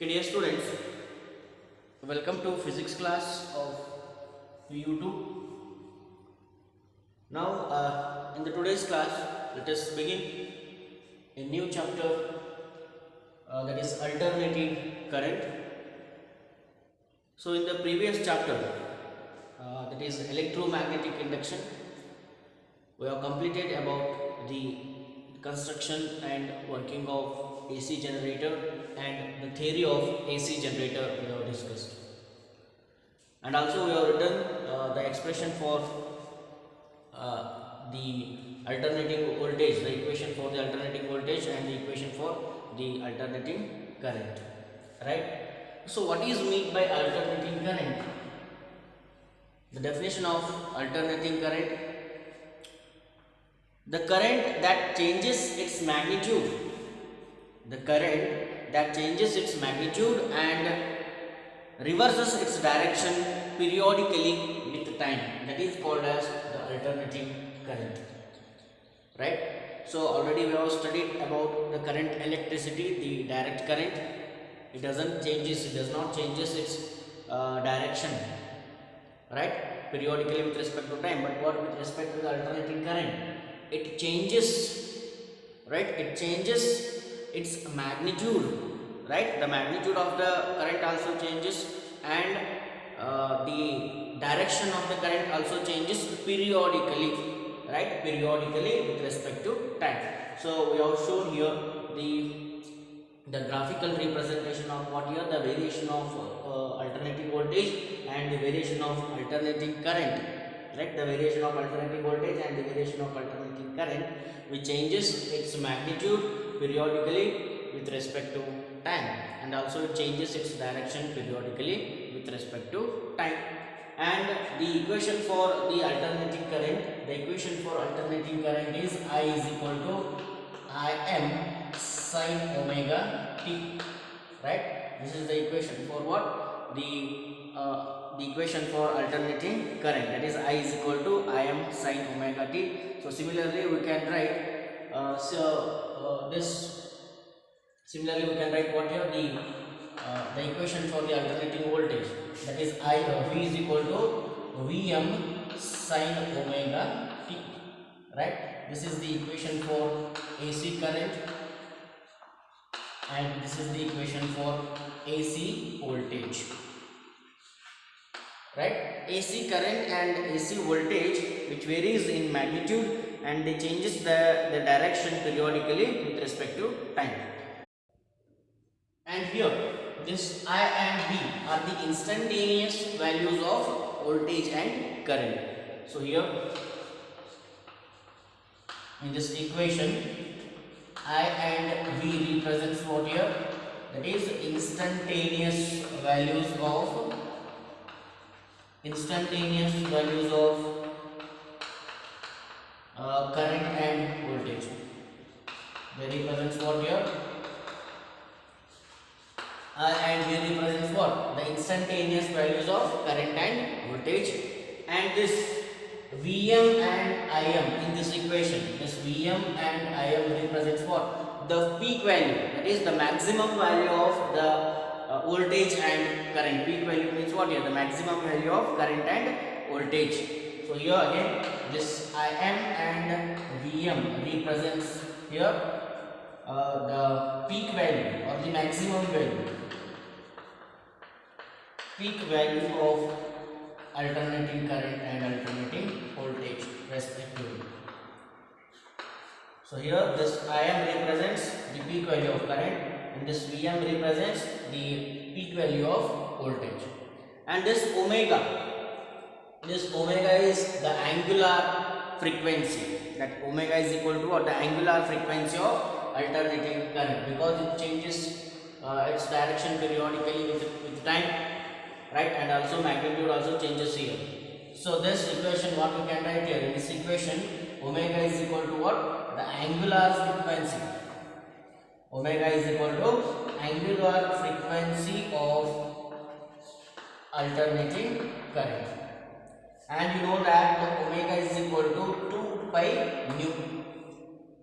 Okay, dear students, welcome to physics class of PU2. Now, in the today's class, let us begin a new chapter that is alternating current. So, in the previous chapter, that is electromagnetic induction, we have completed about the construction and working of AC generator and the theory of AC generator we have discussed, and also we have written the expression for the alternating voltage, the equation for the alternating voltage and the equation for the alternating current, right? So what is meant by alternating current? The definition of alternating current: the current that changes its magnitude, and reverses its direction periodically with time, that is called as the alternating current, right? So already we have studied about the current electricity, the direct current. It does not changes its direction, right, periodically with respect to time. But what with respect to the alternating current, it changes, right? It changes its magnitude, right? The magnitude of the current also changes, and the direction of the current also changes periodically, right? Periodically with respect to time. So we have shown here the graphical representation of what here, the variation of alternating voltage and the variation of alternating current, right? The variation of alternating voltage and the variation of alternating current, which changes its magnitude periodically with respect to time, and also it changes its direction periodically with respect to time. And the equation for the alternating current, is I is equal to Im sin omega t, right? This is the equation for what? The equation for alternating current, that is I is equal to Im sin omega t. So similarly we can write similarly we can write what here, the equation for the alternating voltage, that is V is equal to Vm sin omega t, right? This is the equation for AC current, and this is the equation for AC voltage, right? AC current and AC voltage, which varies in magnitude and they changes the direction periodically with respect to time. And here this I and V are the instantaneous values of voltage and current. So here in this equation, I and V represents what here, that is instantaneous values of current and voltage. They represents what here, and V represents what, the instantaneous values of current and voltage. And this Vm and Im in this equation, this Vm and Im represents what, the peak value, that is the maximum value of the voltage and current. Peak value means what here, the maximum value of current and voltage. So here again this Im and Vm represents here the peak value or the maximum value, of alternating current and alternating voltage respectively. So here this Im represents the peak value of current and this Vm represents the peak value of voltage. And this omega is the angular frequency, that omega is equal to what, the angular frequency of alternating current, because it changes its direction periodically with time, right? And also magnitude also changes here. So this equation, what we can write here, in this equation omega is equal to what, the angular frequency. Omega is equal to angular frequency of alternating current, and you know that the omega is equal to 2 pi nu,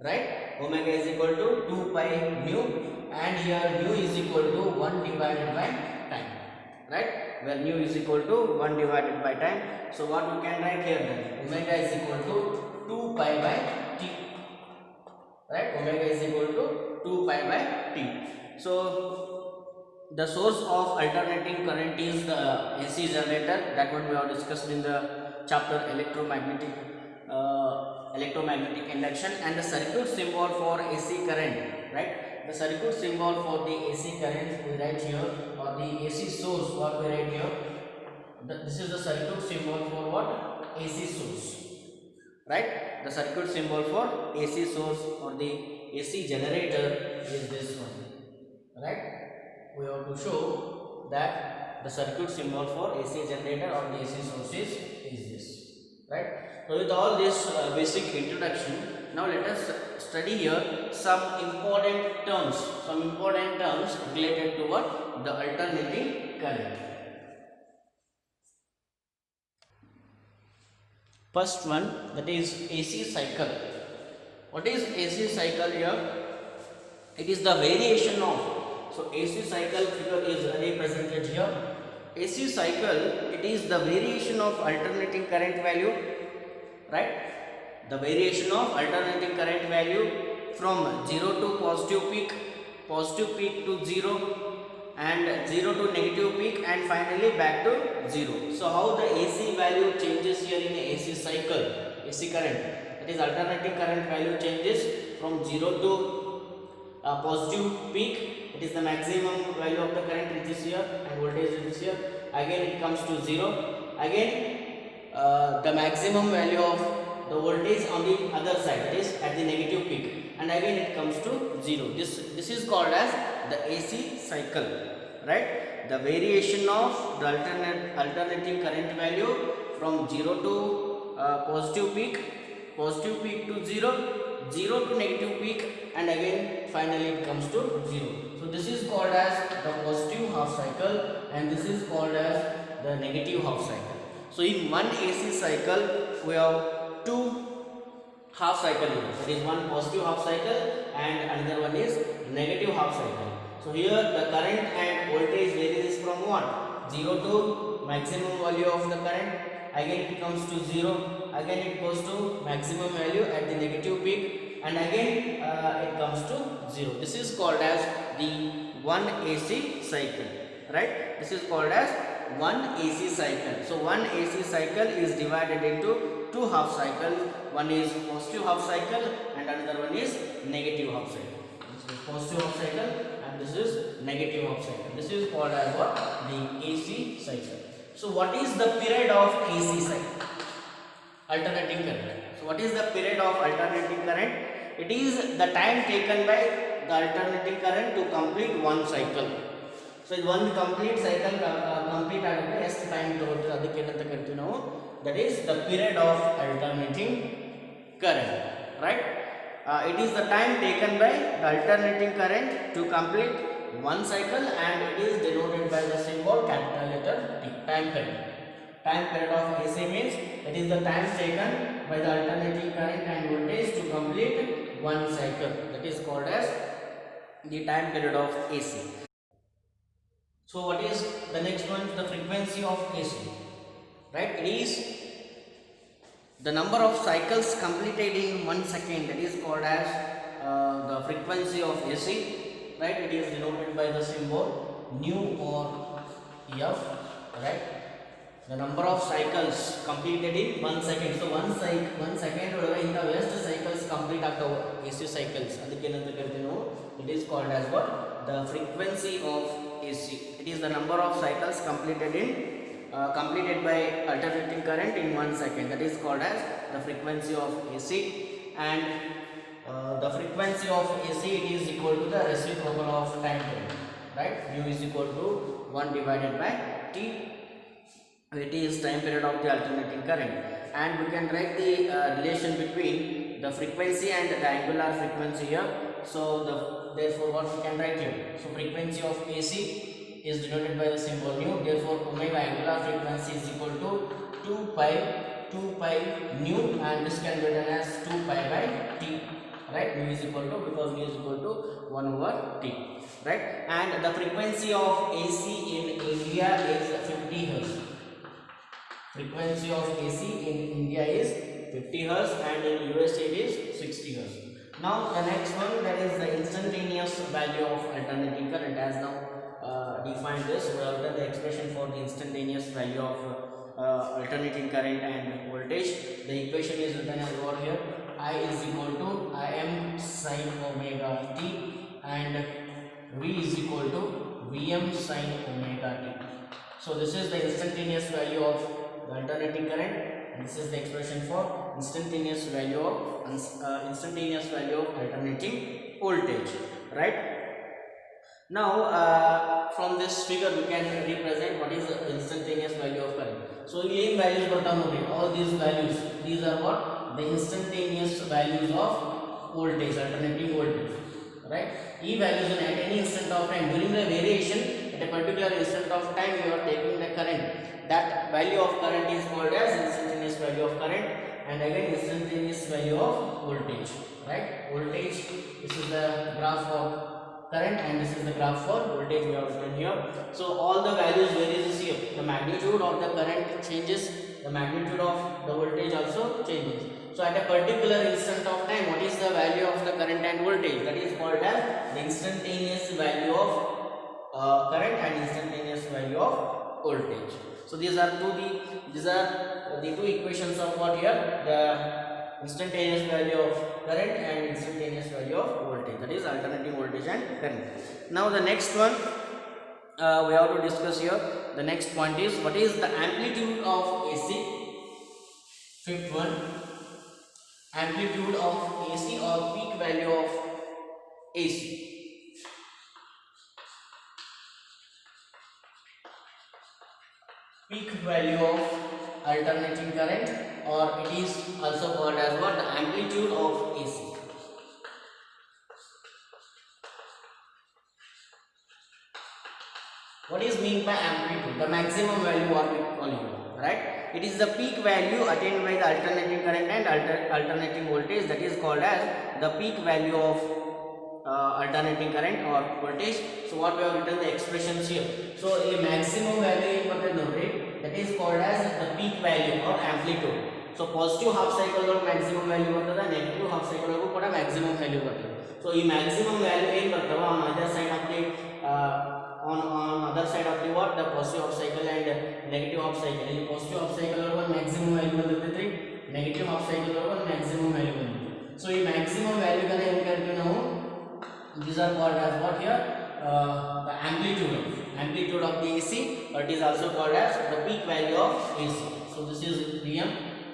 right? Omega is equal to 2 pi nu, and here nu is equal to 1 divided by time, right? Where nu is equal to 1 divided by time. So what we can write here then? Omega is equal to 2 pi by t, right? Omega is equal to 2 pi by t. So the source of alternating current is the AC generator. That one we have discussed in the chapter electromagnetic induction. And the circuit symbol for AC current, right? The circuit symbol for the AC current we write here, or the AC source what we write here. This is the circuit symbol for what? AC source, right? The circuit symbol for AC source or the AC generator is this one, right? We have to show that the circuit symbol for AC generator or the AC source is this, right? So with all this basic introduction, now let us study here some important terms related to what? The alternating current. First one, that is AC cycle. What is AC cycle here? It is the variation of, so AC cycle figure is represented here. AC cycle, it is the variation of alternating current value, right? The variation of alternating current value from 0 to positive peak to 0, and 0 to negative peak, and finally back to 0. So how the AC value changes here in AC cycle, AC current, that is alternating current value changes from 0 to positive peak. It is the maximum value of the current which is here, and voltage which is here. Again it comes to 0. Again the maximum value of the voltage on the other side, that is at the negative peak, and again it comes to 0. This is called as the AC cycle, right? The variation of the alternating current value from 0 to positive peak to 0, 0 to negative peak, and again finally it comes to 0. So this is called as the positive half cycle, and this is called as the negative half cycle. So in one AC cycle we have two half cycle here. That is one positive half cycle and another one is negative half cycle. So here the current and voltage varies from what? 0 to maximum value of the current, again it comes to 0, again it goes to maximum value at the negative peak, and again it comes to 0. This is called as the one AC cycle, right? This is called as one AC cycle. So one AC cycle is divided into two half cycles. One is positive half cycle and another one is negative half cycle. This is positive half cycle and this is negative half cycle. This is called as what? The AC cycle. So what is the period of AC cycle? Alternating current. So what is the period of alternating current? It is the time taken by the alternating current to complete one cycle. So one complete cycle complete agade ಎಷ್ಟು time ತಗೊಳ್ತೀವಿ ಅದಕ್ಕೆ ಏನಂತ ಕರಿತೀವಿ ನಾವು, that is the period of alternating current, right? It is the time taken by the alternating current to complete one cycle, and it is denoted by the symbol capital letter T, time period. Time period of AC means it is the time taken by the alternating current and voltage to complete one cycle. That is called as the time period of AC. So what is the next one? The frequency of AC, right? It is the number of cycles completed in 1 second. That is called as the frequency of AC, right? It is denoted by the symbol nu or F, right? The number of cycles completed in 1 second. So 1 second in the best cycles complete after AC cycles. It is called as what? The frequency of AC. It is the number of cycles completed by alternating current in 1 second. That is called as the frequency of AC. And the frequency of AC, it is equal to the reciprocal of time period, right? Nu is equal to 1 divided by T. It is time period of the alternating current, and we can write the relation between the frequency and the angular frequency here. So therefore what we can write here? So frequency of AC is denoted by the symbol nu. Therefore omega angular frequency is equal to 2 pi nu, and this can be written as 2 pi by T, right? V is equal to, because V is equal to 1 over T, right? And the frequency of AC in India is 50 Hz. Frequency of AC in India is 50 Hz and in US it is 60 Hz. Now the next one, that is the instantaneous value of alternating current. As now defined this, we have done the expression for the instantaneous value of alternating current and voltage. The equation is written as over here: I is equal to Im sin omega t and V is equal to Vm sin omega t. So this is the instantaneous value of the alternating current, and this is the expression for instantaneous value of alternating voltage, right? Now from this figure we can represent what is the instantaneous value of current. So in values all these values, these are what? The instantaneous values of voltage, alternating voltage, right? E values in at any instant of time during the variation at a particular instant of time you are taking the current. That value of current is called as instantaneous value of current, and again instantaneous value of voltage, right? Voltage, this is the graph for current and this is the graph for voltage we have written here. So all the values varies here. The magnitude of the current changes, the magnitude of the voltage also changes. So at a particular instant of time, what is the value of the current and voltage? That is called as the instantaneous value of current and instantaneous value of voltage. So these are the two equations of what here? The instantaneous value of current and instantaneous value of voltage, that is alternating voltage and current. Now the next one we have to discuss here. The next point is, what is the amplitude of AC? Fifth one, amplitude of AC or peak value of AC. Peak value of alternating current, or it is also called as what? The amplitude of AC. What is mean by amplitude? The maximum value what we call it, right? It is the peak value attained by the alternating current and alternating voltage, that is called as the peak value of alternating current or voltage. So what we have written the expressions here. So a maximum value that is called as the peak value or amplitude. So positive half cycle or maximum value negative half cycle or maximum value. So this maximum value on other side of the on other side of the what? The positive half cycle and negative half cycle. In positive half cycle or maximum value negative half cycle or maximum value. So this maximum value these are called as what here? The amplitude of the AC, or it is also called as the peak value of AC. So this is Vm,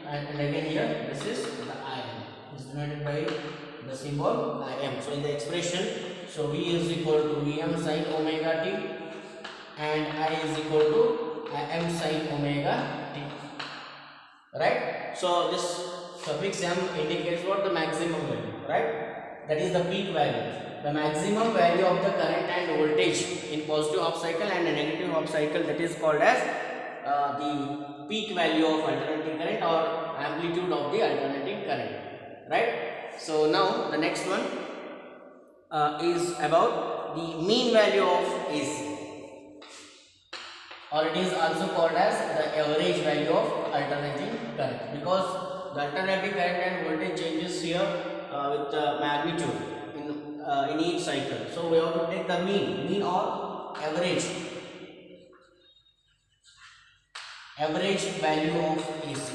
and again here this is the Im. Is denoted by the symbol Im. So in the expression, so V is equal to Vm sin omega t and I is equal to Im sin omega t. Right? So this suffix m indicates what? The maximum value, right? That is the peak value. The maximum value of the current and voltage in positive half cycle and a negative half cycle, that is called as the peak value of alternating current or amplitude of the alternating current, right? So now the next one is about the mean value of AC, or it is also called as the average value of alternating current, because the alternating current and voltage changes here with the magnitude in each cycle. So we have to take the mean or average value of AC.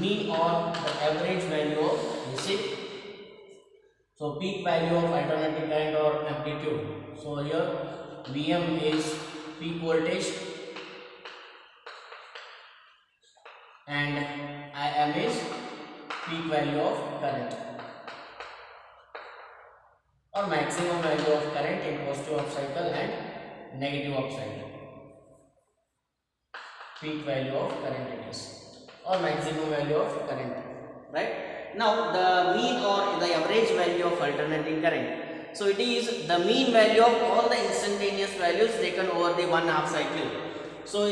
Mean or the average value of AC. So peak value of alternating current or amplitude. So here Vm is peak voltage and Im is peak value of current, or maximum value of current in positive half cycle and negative half cycle. Peak value of current it is, or maximum value of current, right? Now the mean or the average value of alternating current. So it is the mean value of all the instantaneous values taken over the one half cycle. So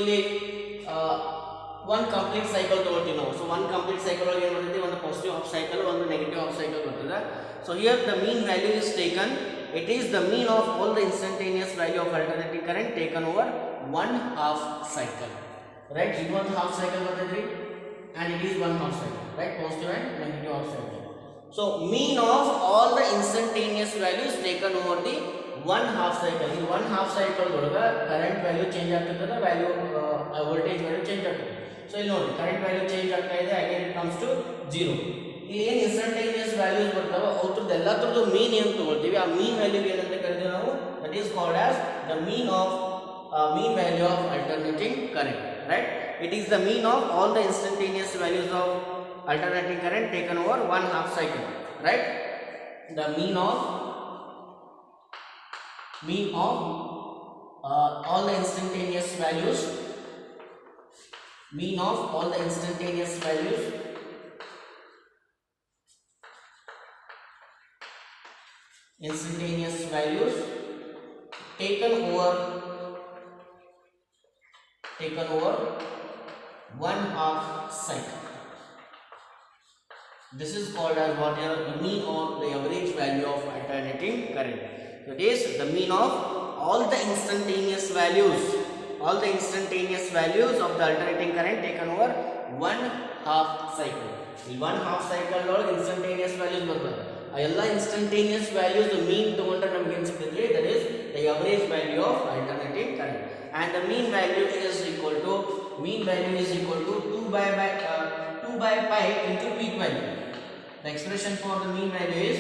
one complete cycle ತಗೊಳ್ತೀವಿ ನಾವು. So one complete cycle ಒಳಗೆ ಏನು ಬರ್ತೈತಿ, ಒಂದು positive half cycle, ಒಂದು negative half cycle ಬರ್ತದೆ. So here the mean value is taken. It is the mean of all the instantaneous value of alternating current taken over one half cycle. Right? It was half cycle ಬರ್ತೈತಿ and it is one half cycle. Right? Positive and negative half cycle. So mean of all the instantaneous values taken over the one half cycle. In one half cycle ಒಳಗೆ current value change ಆಗ್ತದೆ, value voltage value change ಆಗ್ತದೆ. So ಇಲ್ಲಿ ನೋಡಿ current value change ಆಗ್ತಾ ಇದೆ, again it comes to 0. ಇಲ್ಲಿ ಏನು instantaneous values ಬರ್ತಾವೆ ಅವ್ರದ್ದು ಎಲ್ಲಾದ್ರದ್ದು mean ಏನು ತಗೊಳ್ತೀವಿ, ಆ mean value ಏನಂತ ಕರೀತೀವಿ ನಾವು, that is called as the mean value of alternating current. Right? It is the mean of all the instantaneous values of alternating current taken over one half cycle. Right? The mean of all the instantaneous values, mean of all the instantaneous values taken over one half cycle. This is called as what is the mean or the average value of alternating current. That is the mean of all the instantaneous values of the alternating current taken over one half cycle. In one half cycle log instantaneous values bರ್ತವೆ, ಆ ಎಲ್ಲ instantaneous values mean ತಗೊಂಡ್ರೆ ನಮಗೆ ಏನು ಸಿಗ್ತದೆ, that is the average value of alternating current. And the mean value is equal to 2 by pi into peak value. The expression for the mean value is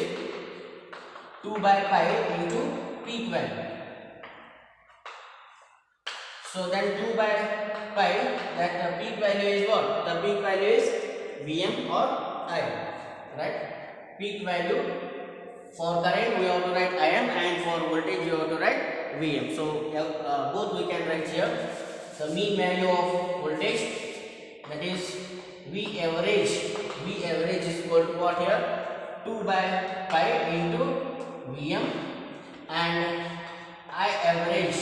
2 by pi into peak value. So then 2 by pi, that the peak value is what? The peak value is Vm or I. Right? Peak value for current we have to write Im, and for voltage we have to write Vm. So both we can write here. The mean value of voltage, that is V average is equal to what here? 2 by pi into Vm, and I average,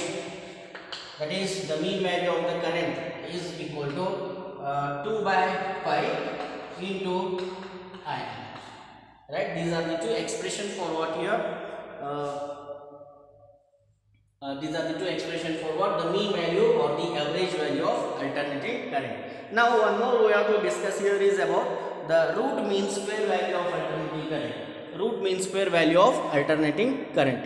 that is the mean value of the current, is equal to 2 by pi into I. Right? These are the two expressions for what here. These are the two expressions for what? The mean value or the average value of alternating current. Now one more we have to discuss here is about the root mean square value of alternating current. Root mean square value of alternating current.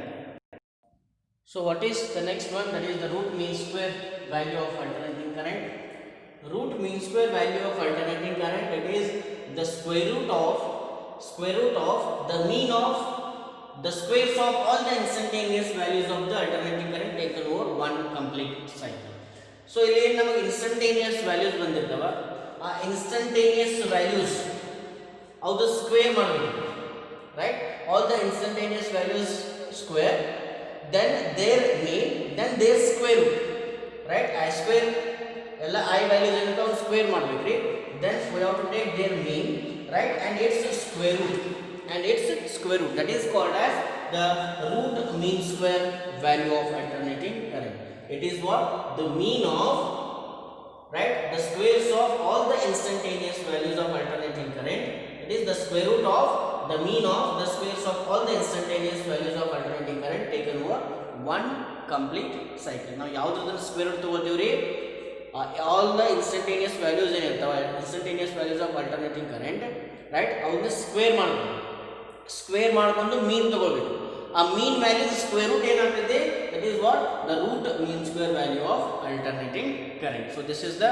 So what is the next one? That is the root mean square value of alternating current. Root mean square value of alternating current, it is the square root of the mean of the squares of all the instantaneous values of the alternating current taken over one complete cycle. So ಇಲ್ಲಿ ನಮಗೆ instantaneous values ಬಂದಿರ್ತಾವ, ಆ instantaneous values ಅವ್ದು square ಮಾಡಬೇಕು. Right? All the instantaneous values square, then their mean, then their square root. Right? I square ಎಲ್ಲ I values ಏನಂತ ಅವ್ನು square ಮಾಡಬೇಕ್ರಿ. Then we have to take their mean, right, and its square root, that is called as the root mean square value of alternating current. It is what? The mean of, right, the squares of all the instantaneous values of alternating current. It is the square root of the mean of the squares of all the instantaneous values of alternating current taken over one complete cycle. Now ಯಾವುದರ square root ತಗೊಳ್ತೀವ್ರಿ? All the instantaneous values ಏನಿರ್ತಾವೆ, instantaneous values of alternating current, right, ಅವನ್ನ square ಮಾಡ್ಕೊಂಡು ಮೀನ್ ತಗೊಳ್ಬೇಕು. ಆ ಮೀನ್ value square root ಏನಾಗ್ತದೆ, that is what? The root mean square value of alternating current. So this is the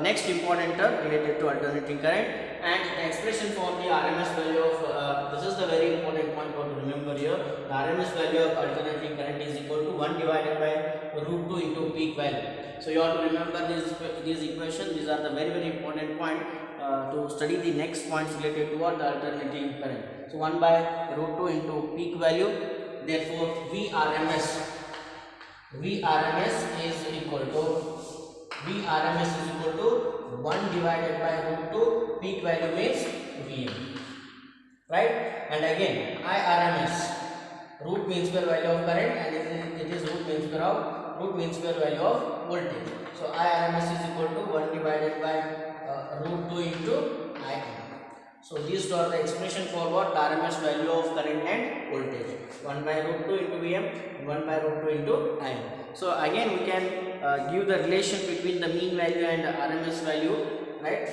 next important term related to alternating current, and the expression for the RMS value of this is the very important point to remember here. The RMS value of alternating current is equal to 1 divided by root 2 into peak value. So you have to remember these equations. These are the very important point to study the next points related to what? The alternating current. So 1 by root 2 into peak value. Therefore Vrms is equal to 1 divided by root 2. Peak value means Vm. Right? And again Irms, root mean square value of current, and it is root mean square value of voltage. So IRMS is equal to 1 divided by root 2 into IM. So these are the expression for what? The RMS value of current and voltage. 1 by root 2 into Vm, 1 by root 2 into Im. So again we can give the relation between the mean value and the RMS value, right?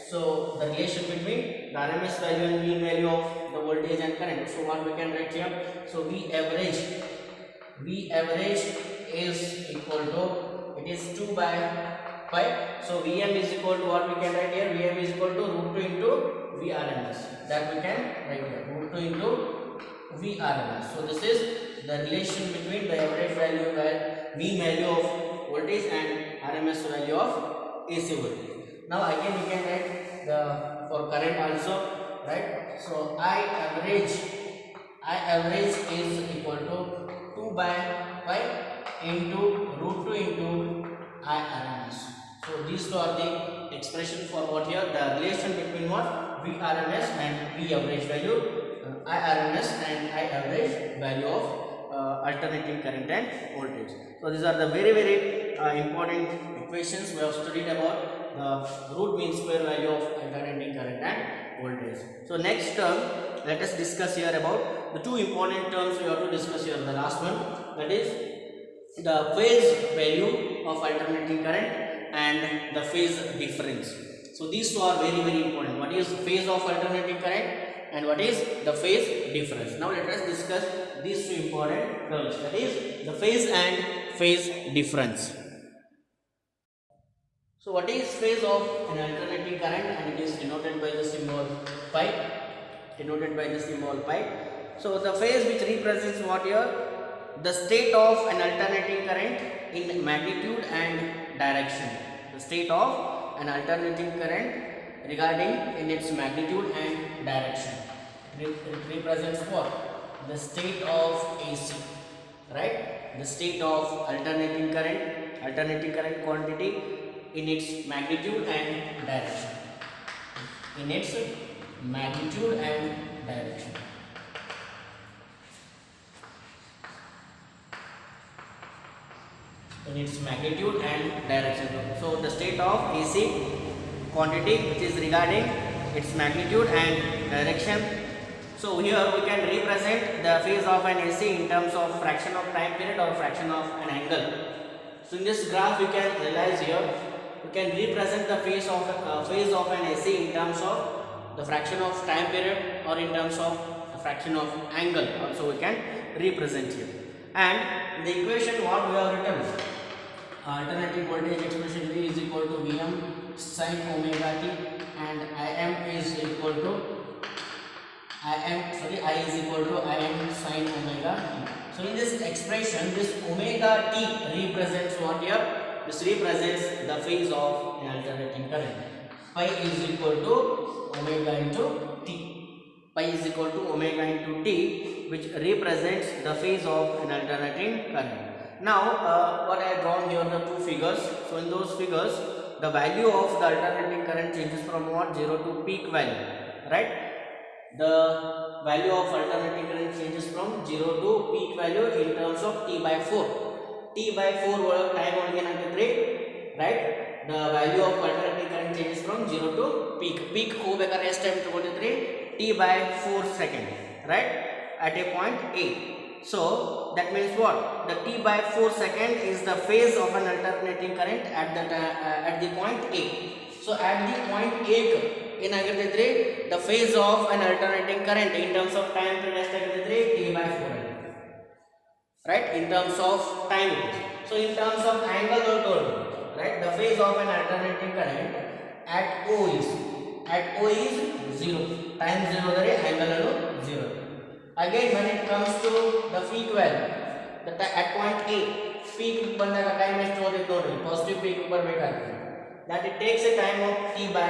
So the relation between the RMS value and mean value of the voltage and current. So what we can write here? So V average is equal to, it is 2 by 5. So Vm is equal to what we can write here? Vm is equal to root 2 into Vrms. That we can write here, root 2 into Vrms. So this is the relation between the average value by mean value of voltage and RMS value of AC voltage. Now again we can write the for current also, right? So I average is equal to 2 by 5 into root 2 into IRMS. So these two are the expression for what here? The relation between what? Vrms and V average value, IRMS and I average value of alternating current and voltage. So these are the very important equations we have studied about the root mean square value of alternating current and voltage. So next term, let us discuss here about the two important terms we have to discuss here. The last one, that is the phase value of alternating current and the phase difference. So these two are very important. What is phase of alternating current and what is the phase difference? Now let us discuss these two important terms, that is the phase and phase difference. So what is phase of an alternating current? And it is denoted by the symbol pi. So the phase which represents what here? The state of an alternating current in magnitude and direction. The state of an alternating current regarding in its magnitude and direction. It represents what? The state of AC, right? The state of alternating current quantity in its magnitude and direction. In its magnitude and direction. In its magnitude and direction. So the state of AC quantity which is regarding its magnitude and direction. So here we can represent the phase of an AC in terms of fraction of time period or fraction of an angle. So in this graph we can realize here, we can represent the phase of an AC in terms of the fraction of time period or in terms of the fraction of angle. Also we can represent here. And the equation what we have written, alternating voltage expression V is equal to Vm sin omega t and I is equal to I is equal to Im sin omega t. So in this expression, this omega t represents what here? This represents the phase of an alternating current. Pi is equal to omega into t. Pi is equal to omega into t, which represents the phase of an alternating current. Now, what I have drawn here the two figures. So in those figures, the value of the alternating current changes from what? 0 to peak value, right? The value of alternating current changes from 0 to peak value in terms of t by 4. T by 4 time only 3, right? The value of alternating current changes from 0 to peak. Peak ho bekar s time 3 t by 4 second, right? At a point A. So that means what? The t by 4 second is the phase of an alternating current at the point A. So at the point A, the phase of an alternating current in terms of time period t by 4, right? In terms of time. So in terms of angle I told, right? The phase of an alternating current at O is 0. Time 0 angle 0. Again, when it comes to the peak value, at point A, peak time is positive peak that it takes a time of t by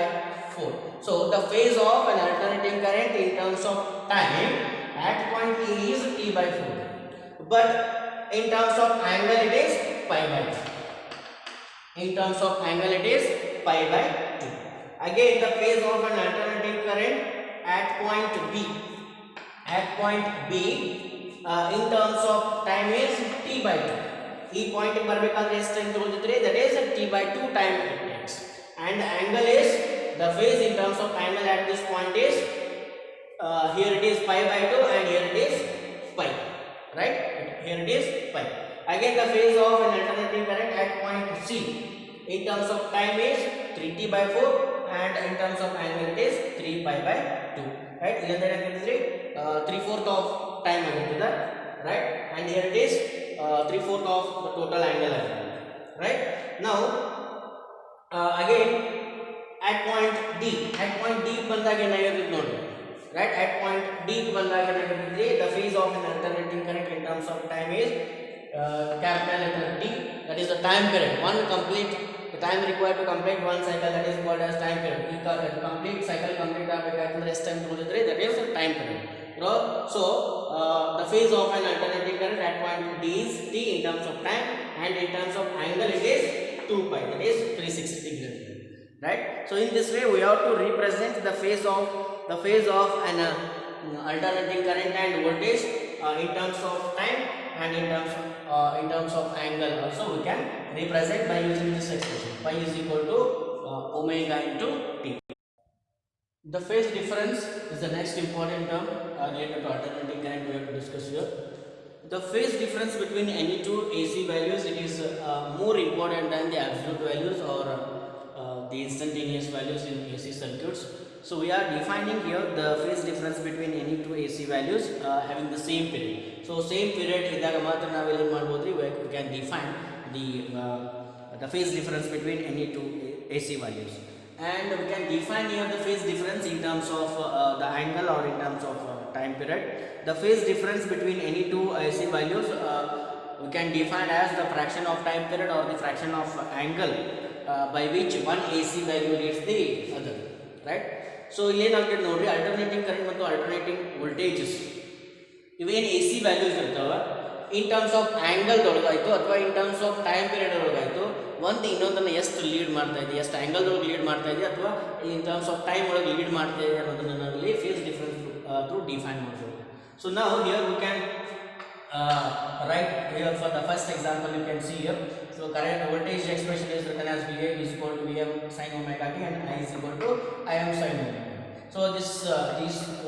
4. So the phase of an alternating current in terms of time at point E is t by 4. But in terms of angle it is pi by 2. In terms of angle it is pi by 2. Again, the phase of an alternating current at point B. At point B, in terms of time is t by 2. ಈ point ಬರಬೇಕಾದ್ರೆ ಎಷ್ಟು time ತಗೊಳ್ತಿದ್ರಿ, that is t/2 time it takes. And the angle is, the phase in terms of angle at this point is here it is pi/2 and here it is pi, right? Here it is pi. Again the phase of an alternating current at point C in terms of time is 3t/4 and in terms of angle it is 3pi/2, right? Here that is 3/4 of time agitida, right? And here it is 3/4 of the total angle agitida, right? Now again at point D ಬಂದಾಗ ಏನಾಗಿರುತ್ತೆ ನೋಡಿ, right? At point D ಬಂದಾಗ ಏನಾಗಿರುತ್ತೆ, the phase of an alternating current in terms of time is capital letter T, that is the time period. The time required to complete one cycle, that is called as time period. ಈ complete cycle complete ಆಗಬೇಕಾದ್ರೆ ಎಷ್ಟು time ತಗೊಳ್ತಿದ್ರೆ, that is time period. So the phase of an alternating current at point D is T in terms of time, and in terms of angle it is 2pi, that is 360 degrees, right? So in this way we have to represent the phase of an alternating current and voltage in terms of time and in terms of angle also we can represent by using this expression. Pi is equal to omega into T. The phase difference is the next important term related to alternating current we have to discuss here. The phase difference between any two AC values, it is more important than the absolute values or the instantaneous values in AC circuits. So we are defining here the phase difference between any two AC values having the same period. So same period idaga matra navu ಏನು ಮಾಡಬಹುದು, we can define the phase difference between any two AC values, and we can define here the phase difference in terms of the angle or in terms of time period. The phase difference between any two AC values we can define as the fraction of time period or the fraction of angle by which one AC value leads the other, right? So ಇಲ್ಲಿ ಏನಾಗ್ತದೆ ನೋಡ್ರಿ, alternating current ಮತ್ತು alternating voltages ಇವೇನು AC values ಇರ್ತಾವ, in terms of angle ದೊಳಗಾಯ್ತು ಅಥವಾ in terms of time period ಒಳಗಾಯ್ತು, ಒಂದು ಇನ್ನೊಂದನ್ನು ಎಷ್ಟು ಲೀಡ್ ಮಾಡ್ತಾ ಇದೆ, ಎಷ್ಟು ಆ್ಯಂಗಲ್ ಒಳಗೆ ಲೀಡ್ ಮಾಡ್ತಾ ಇದೆ ಅಥವಾ in terms of time ಒಳಗೆ ಲೀಡ್ ಮಾಡ್ತಾ ಇದೆ ಅನ್ನೋದನ್ನು ನಾವಿಲ್ಲಿ phase difference through define ಮಾಡ್ಬೋದು. So now here we can write here for the first example you can see here. So current voltage expression is written as VA is equal to Vm sin omega t and I is equal to Im sin omega. So this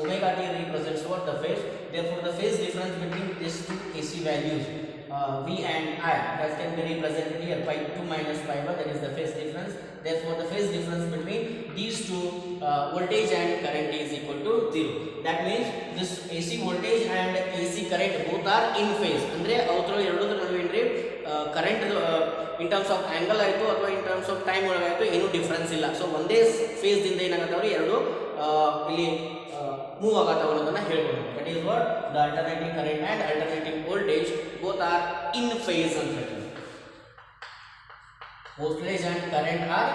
omega t represents what? The phase. Therefore the phase difference between these two AC values V and I, that can be represented here by 2 minus pi 1, that is the phase difference. Therefore the phase difference between these two voltage and current is equal to 0. That means this AC voltage and AC current both are in phase. ಅಂದ್ರೆ ಅವರ ಎರಡರ ನಡುವೆ ಏನ್ರಿ current in terms of angle ಆಯಿತು ಅಥವಾ in terms of time ಒಳಗಾಯಿತು ಏನೂ difference ಇಲ್ಲ. So ಒಂದೇ ಫೇಸ್ ದಿಂದ ಏನಾಗತ್ತವ್ರಿ ಎರಡು ಇಲ್ಲಿ ಮೂವ್ ಆಗತ್ತವ ಅನ್ನೋದನ್ನ ಹೇಳ್ಬೋದು. That is what the alternating current and alternating voltage both are in phase ಅಂತ ಹೇಳ್ತೀವಿ. Voltage and current are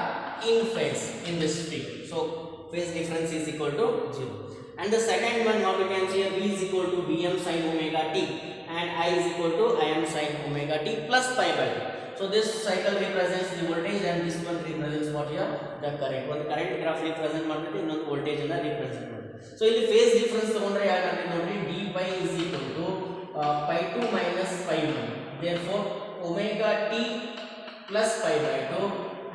in phase in this field. So phase difference is equal to 0. And the second one, what we can see, V is equal to Vm sin omega t and I is equal to Im sin omega t plus pi by 2. So this cycle represents the voltage and this one represents what here? The current. One current graph represent ಮಾಡ್ಬಿಟ್ಟು ಇನ್ನೊಂದು voltage ಅನ್ನ represent ಮಾಡ್ತೀವಿ. So ಇಲ್ಲಿ phase difference ತಗೊಂಡ್ರೆ ಯಾಕಂದ್ರೆ ನೋಡಿ d pi is equal to pi 2 minus pi 1. Therefore omega t plus pi by 2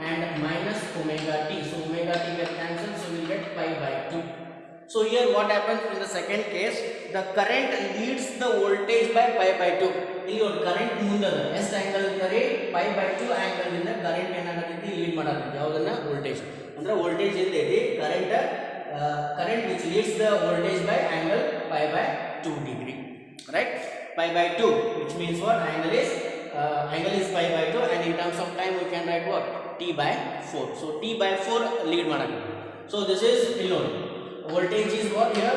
and minus omega t. So omega t get cancelled, so we get pi by 2. So here what happens in the second case, the current leads the voltage by pi by 2. ಇಲ್ಲಿ ಒಂದು current ಮುಂದದ ಎಷ್ಟು angle ಇದ್ದರೆ pi by 2 angle ಇಂದ current ಏನಾಗುತ್ತೆ lead ಮಾಡಾಕತ್ತೆ ಯಾವುದನ್ನ voltage ಅಂದ್ರೆ voltage ಇದೆ current which leads the voltage by angle pi by 2 degree, right? Pi by 2, which means what? Angle is pi by 2 and in terms of time we can write what? T by 4. So T by 4 lead ಮಾಡಾಕತ್ತೆ. So this is below. Voltage is what here?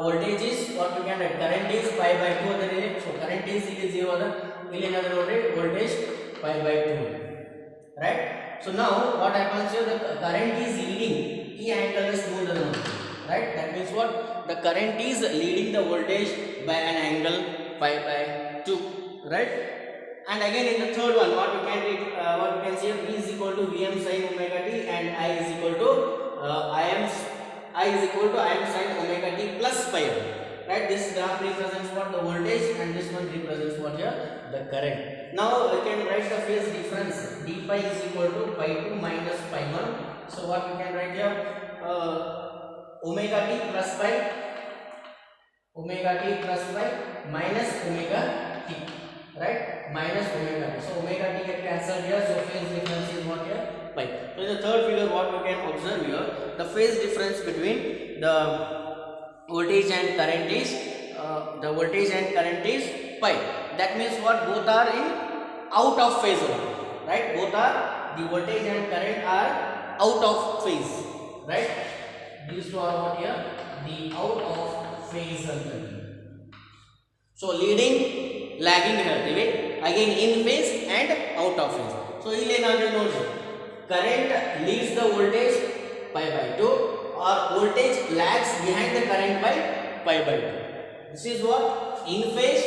Voltage is what we can write. Current is pi by 2 ಅದರಲ್ಲಿ. So current is ಇಲ್ಲಿ 0 ಅದ. ಇಲ್ಲಿ ಏನಾದರೂ ನೋಡ್ರಿ voltage pi by 2, right? So now what happens here? The current is leading. ಈ angle is smooth ಅದ ನೋಡಿ, right? That means what? The current is leading the voltage by an angle pi by 2, right? And again in the third one, what we can see, V is equal to Vm sin omega t and I is equal to Im sin omega t plus pi 1, right? This graph represents what? The voltage and this one represents what here? The current. Now we can write the phase difference. D pi is equal to pi 2 minus pi 1. So what we can write here? Omega t plus pi minus omega t, right? Minus omega t. So omega t get cancelled here. So phase difference is what here? Pi. So in the third figure, what we can observe here, the phase difference between the voltage and current is pi. That means what? Both are in out of phase, right? Both are, the voltage and current are out of phase, right? These two are what here? The out of phase. So leading, lagging here, again in phase and out of phase. So ಇಲ್ಲಿ ಏನಾದರೂ ನೋಡಿ, current leads the voltage pi by 2 or voltage lags behind the current by pi by 2. This is what? In phase,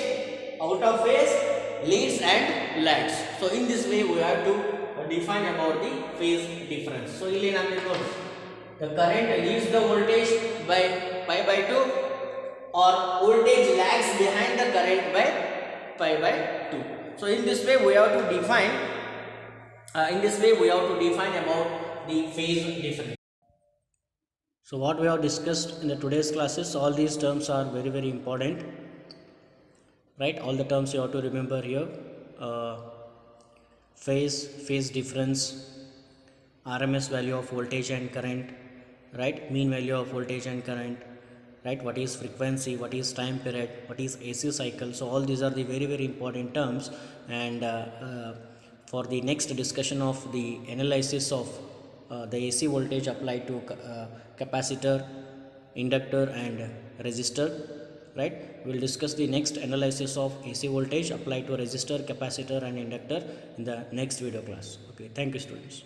out of phase, leads and lags. So in this way we have to define about the phase difference. So ಇಲ್ಲಿ ಏನಾದರೂ ನೋಡಿ, the current leads the voltage by pi by 2 or voltage lags behind the current by pi by 2. So in this way we have to define about the phase difference. So what we have discussed in the today's classes, all these terms are very, very important, right? All the terms you have to remember here. Phase difference, RMS value of voltage and current, right? Mean value of voltage and current, right? What is frequency, what is time period, what is AC cycle. So all these are the very, very important terms. And for the next discussion of the analysis of the AC voltage applied to capacitor, inductor and resistor, right? We will discuss the next analysis of AC voltage applied to resistor, capacitor and inductor in the next video class. Okay, thank you students.